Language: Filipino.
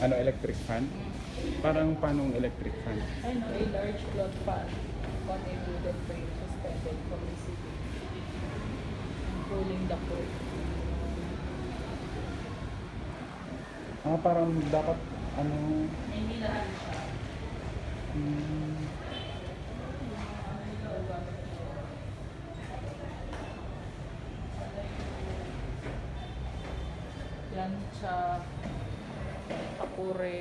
Ano, electric fan? Parang panong electric fan? Ano, a large cloth fan on a wooden frame suspended from the ceiling, cooling the court. Parang dapat, ano, Hindi lahat siya. hmm, Plancha, kapure.